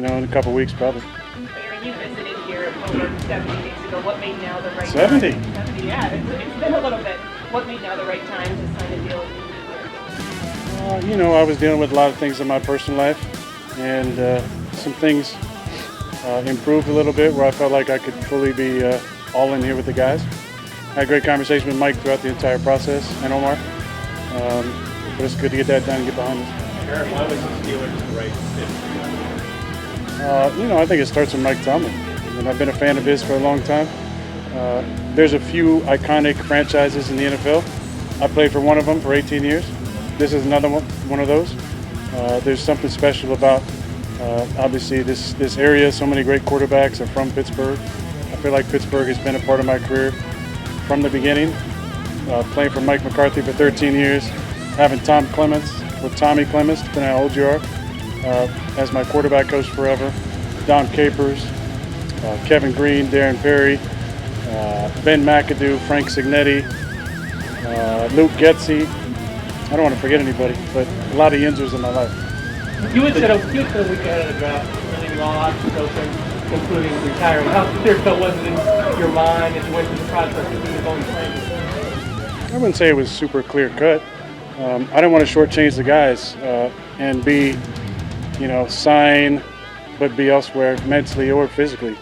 in a couple weeks probably. Aaron, you visited here over 70 days ago. What made now the right 70? time? 70, yeah. It's been a little bit. What made now the right time to sign a deal with you here? I was dealing with a lot of things in my personal life, and some things improved a little bit where I felt like I could fully be all in here with the guys. I had a great conversation with Mike throughout the entire process, and Omar. But it's good to get that done and get behind us. Aaron, why was the Steelers the right fit for you? I think it starts with Mike Tomlin. And I've been a fan of his for a long time. There's a few iconic franchises in the NFL. I played for one of them for 18 years. This is another one of those. There's something special about, obviously, this area. So many great quarterbacks are from Pittsburgh. I feel like Pittsburgh has been a part of my career from the beginning. Playing for Mike McCarthy for 13 years, having Tommy Clements, depending on how old you are, as my quarterback coach forever, Don Capers, Kevin Green, Darren Perry, Ben McAdoo, Frank Signetti, Luke Getsy. I don't want to forget anybody, but a lot of Yinzers in my life. You had said a week ahead of the draft, leaving all options open, including retiring. How clear cut was it in your mind as you went through the process of being going playing? I wouldn't say it was super clear cut. I didn't want to shortchange the guys and be, sign, but be elsewhere mentally or physically.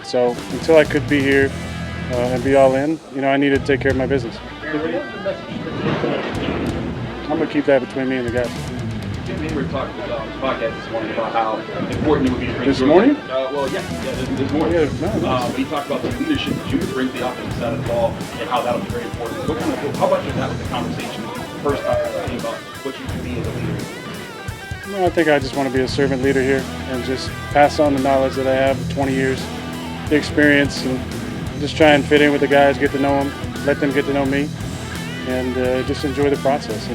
So until I could be here and be all in, I needed to take care of my business. I'm going to keep that between me and the guys. Jim Hayward talked about on his podcast this morning about how important it would be to bring This morning? This morning. Yeah, no. He talked about the leadership that you would bring to the offensive side of the ball and how that would be very important. How much of that was the conversation first time about what you can be as a leader? No, I think I just want to be a servant leader here and just pass on the knowledge that I have, 20 years, the experience, and just try and fit in with the guys, get to know them, let them get to know me, and just enjoy the process.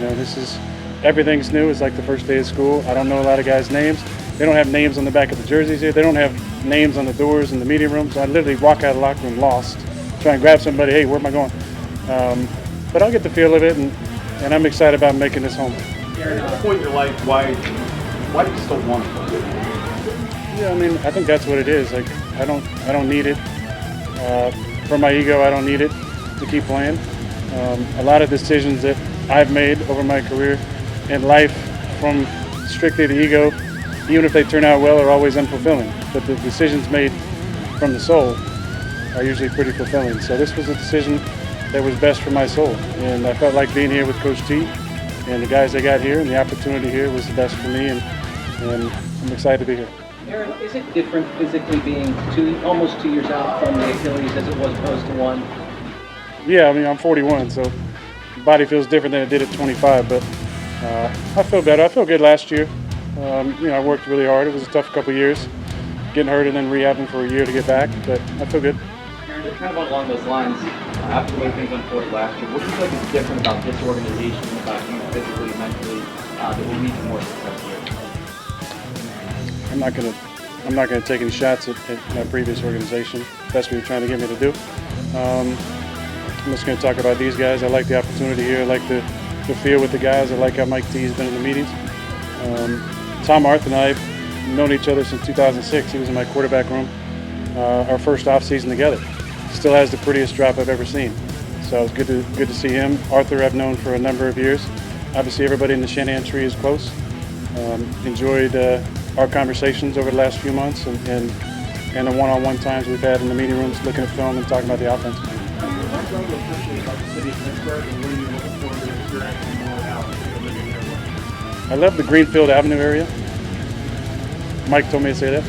Everything's new. It's like the first day of school. I don't know a lot of guys' names. They don't have names on the back of the jerseys here. They don't have names on the doors in the meeting rooms. I literally walk out of the locker room lost, try and grab somebody. Hey, where am I going? But I'll get the feel of it, and I'm excited about making this home. Aaron, at this point in your life, why do you still want to play? Yeah, I think that's what it is. Like, I don't need it. For my ego, I don't need it to keep playing. A lot of decisions that I've made over my career in life, from strictly the ego, even if they turn out well, are always unfulfilling. But the decisions made from the soul are usually pretty fulfilling. So this was a decision that was best for my soul. And I felt like being here with Coach T and the guys I got here, and the opportunity here was the best for me, and I'm excited to be here. Aaron, is it different physically being almost 2 years out from the Achilles as it was opposed to one? Yeah, I'm 41, so the body feels different than it did at 25, but I feel better. I feel good last year. I worked really hard. It was a tough couple of years, getting hurt and then rehabbing for a year to get back, but I feel good. Aaron, kind of along those lines, after the way things unfolded last year, what do you feel like is different about this organization, about you physically, mentally, that will lead to more success here? I'm not gonna take any shots at my previous organization. That's what you're trying to get me to do. I'm just gonna talk about these guys. I like the opportunity here. I like the feel with the guys. I like how Mike T has been in the meetings. Tom Arth and I have known each other since 2006. He was in my quarterback room our first offseason together. Still has the prettiest drop I've ever seen. So it's good to see him. Arthur I've known for a number of years. Obviously everybody in the Shanahan tree is close. Enjoyed our conversations over the last few months and the one-on-one times we've had in the meeting rooms, looking at film and talking about the offense. What do you appreciate about the city of Pittsburgh, and what are you looking forward to experiencing more now that you're living here? I love the Greenfield Avenue area. Mike told me to say that.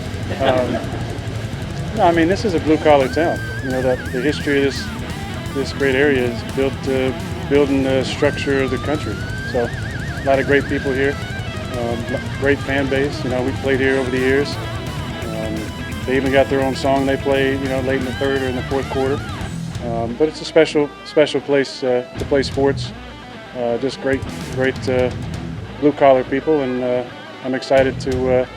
No, this is a blue-collar town. The history of this great area is built building the structure of the country. So a lot of great people here, great fan base. We played here over the years. They even got their own song they play, late in the third or in the fourth quarter. But it's a special place to play sports. Just great blue-collar people, and I'm excited to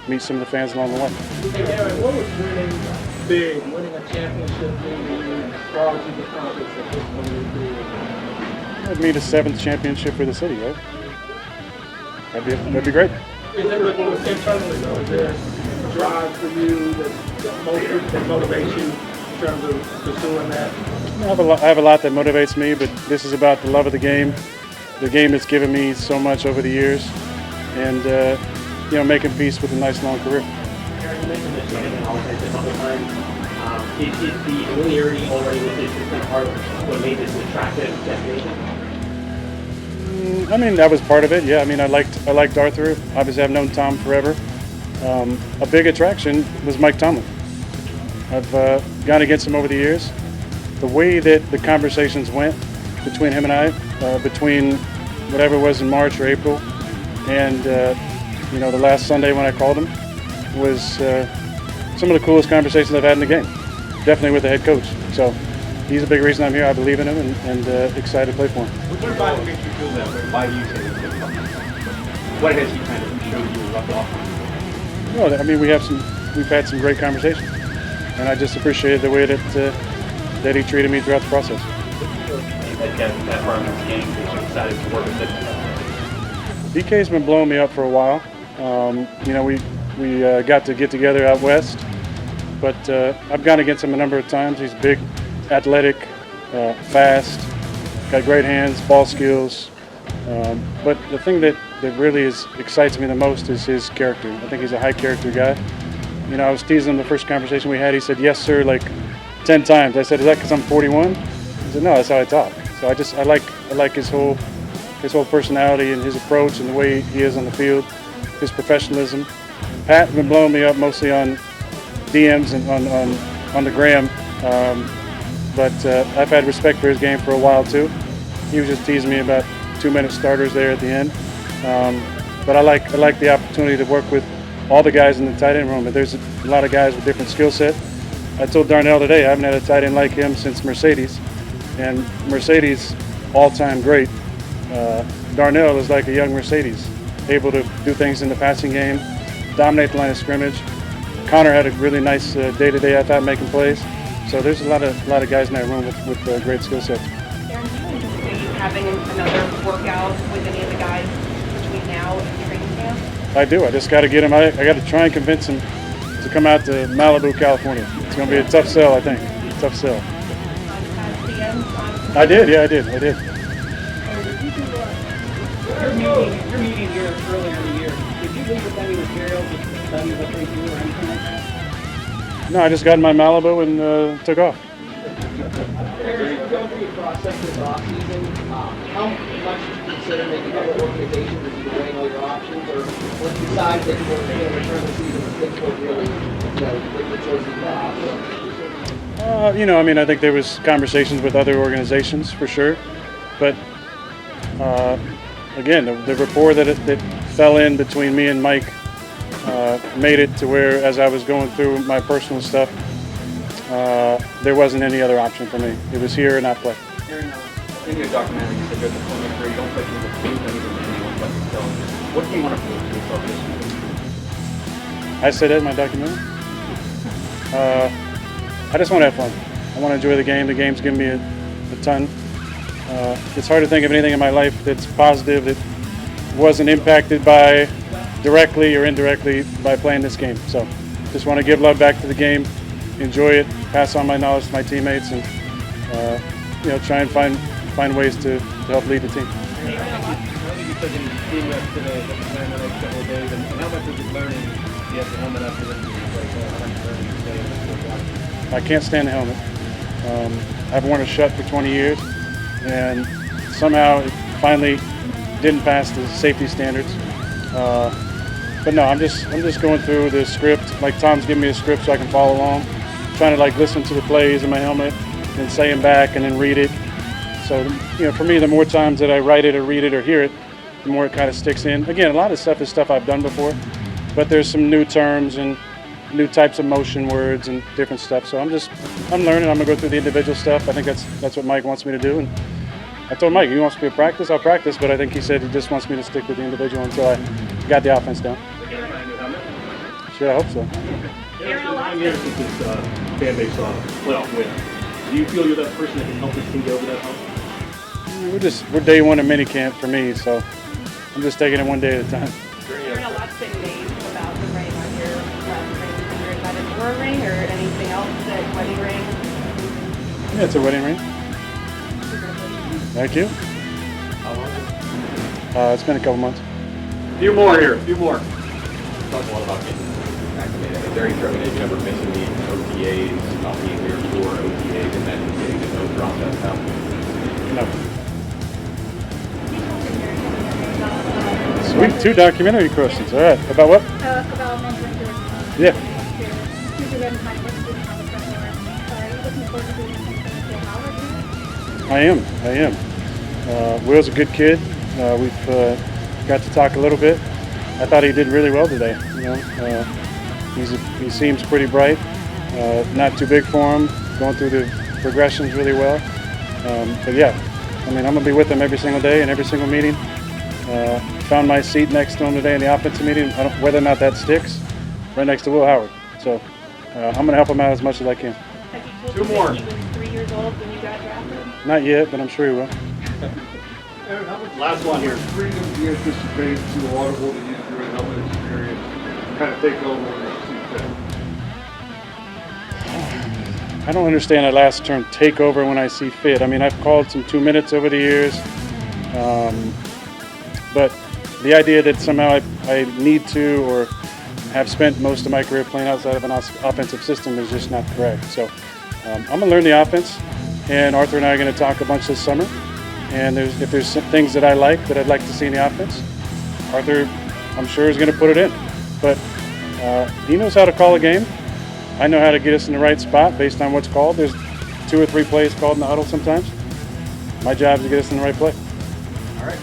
meet some of the fans along the way. Hey, Aaron, what was winning big, winning a championship, maybe brought you the confidence at this point in your career? That'd be the 7th championship for the city, right? That'd be great. Is there a little internally, though? Is there drive for you that motivation in terms of pursuing that? I have a lot that motivates me, but this is about the love of the game. The game has given me so much over the years, and making peace with a nice long career. Aaron, you mentioned the training and offense a couple times. Is the familiarity already with this system part of what made this an attractive destination? I mean, that was part of it. Yeah, I mean, I liked Arthur. Obviously, I've known Tom forever. A big attraction was Mike Tomlin. I've gone against him over the years. The way that the conversations went between him and I, between whatever it was in March or April, and the last Sunday when I called him, was some of the coolest conversations I've had in the game. Definitely with the head coach. So he's a big reason I'm here. I believe in him and excited to play for him. What about what makes you feel that way? Why do you say this? What has he kind of showed you rubbed off on? Well, I mean, we've had some great conversations, and I just appreciated the way that he treated me throughout the process. That part of his game that you decided to work with it? DK's been blowing me up for a while. We got to get together out west, but I've gone against him a number of times. He's big, athletic, fast, got great hands, ball skills. But the thing that really excites me the most is his character. I think he's a high character guy. I was teasing him the first conversation we had. He said, "Yes, sir," like 10 times. I said, "Is that because I'm 41?" He said, "No, that's how I talk." So I like his whole personality and his approach and the way he is on the field, his professionalism. Pat has been blowing me up mostly on DMs and on the gram, but I've had respect for his game for a while too. He was just teasing me about 2-minute starters there at the end, but I like the opportunity to work with all the guys in the tight end room. But there's a lot of guys with different skill set. I told Darnell today I haven't had a tight end like him since Mercedes, and Mercedes all-time great. Darnell is like a young Mercedes, able to do things in the passing game, dominate the line of scrimmage. Connor had a really nice day-to-day, I thought, making plays. So there's a lot of guys in that room with great skill sets. Aaron, do you anticipate having another workout with any of the guys between now and training camp? I do. I just got to get him. I got to try and convince him to come out to Malibu, California. It's going to be a tough sell, I think. Tough sell. I did. Yeah, I did. Your meeting here earlier in the year, did you leave with any material to study what they do or anything like that? No, I just got in my Malibu and took off. Aaron, going through your process this offseason, how much do you consider making up an organization with you weighing all your options, or once you decide that you want to return the season to Pittsburgh, really, with the choice you have? I think there was conversations with other organizations for sure, but again, the rapport that fell in between me and Mike made it to where, as I was going through my personal stuff, there wasn't any other option for me. It was here and not play. Aaron, in your documentary, you said you're at the point of your career, you don't think you will prove anything to anyone but yourself. What do you want to prove to yourself this year? I said that in my documentary. I just want to have fun. I want to enjoy the game. The game's given me a ton. It's hard to think of anything in my life that's positive that wasn't impacted by directly or indirectly by playing this game. So just want to give love back to the game, enjoy it, pass on my knowledge to my teammates, and try and find ways to help lead the team. How think you took any team reps today that you learned the next couple of days, and how much was it learning? You have the helmet up for the how much learning today? I can't stand the helmet. I've worn a shut for 20 years, and somehow it finally didn't pass the safety standards. But no, I'm just going through the script. Like Tom's giving me a script so I can follow along. Trying to listen to the plays in my helmet and say them back and then read it. So for me, the more times that I write it or read it or hear it, the more it kind of sticks in. Again, a lot of stuff is stuff I've done before, but there's some new terms and new types of motion words and different stuff. So I'm learning. I'm gonna go through the individual stuff. I think that's what Mike wants me to do. And I told Mike, he wants me to practice, I'll practice, but I think he said he just wants me to stick with the individual until I got the offense down. Sure, I hope so. Aaron, 9 years since this fan base playoff win. Do you feel you're that person that can help this team get over that hump? We're We're day one of minicamp for me, so I'm just taking it one day at a time. Aaron, a lot's been made about the rain on your last training period. a ring or anything else? That wedding ring? Yeah, it's a wedding ring. Thank you. It's been a couple months. A few more here, a few more. Talk a lot about getting activated. Is there any trepidation ever missing the OTAs, not being here for OTAs, and then getting to know the process now? No. Sweet, 2 documentary questions. All right. About what? About mentoring to Yeah. I am. Will's a good kid. We've got to talk a little bit. I thought he did really well today. You know, he seems pretty bright. Not too big for him. Going through the progressions really well. But yeah, I mean, I'm gonna be with him every single day and every single meeting. Found my seat next to him today in the offensive meeting. Whether or not that sticks, right next to Will Howard. So I'm gonna help him out as much as I can. Have you told Two him more. that he was 3 years old when you got drafted? Not yet, but I'm sure he will. Last one here. Freedom do you anticipate to Audible to use your helmet experience, kind of take over when you see fit? I don't understand that last term, take over when I see fit. I mean, I've called some 2 minutes over the years, but the idea that somehow I need to or have spent most of my career playing outside of an offensive system is just not correct. So I'm going to learn the offense, and Arthur and I are going to talk a bunch this summer. And if there's some things that I like that I'd like to see in the offense, Arthur, I'm sure, is going to put it in. But he knows how to call a game. I know how to get us in the right spot based on what's called. There's 2 or 3 plays called in the huddle sometimes. My job is to get us in the right play. All right.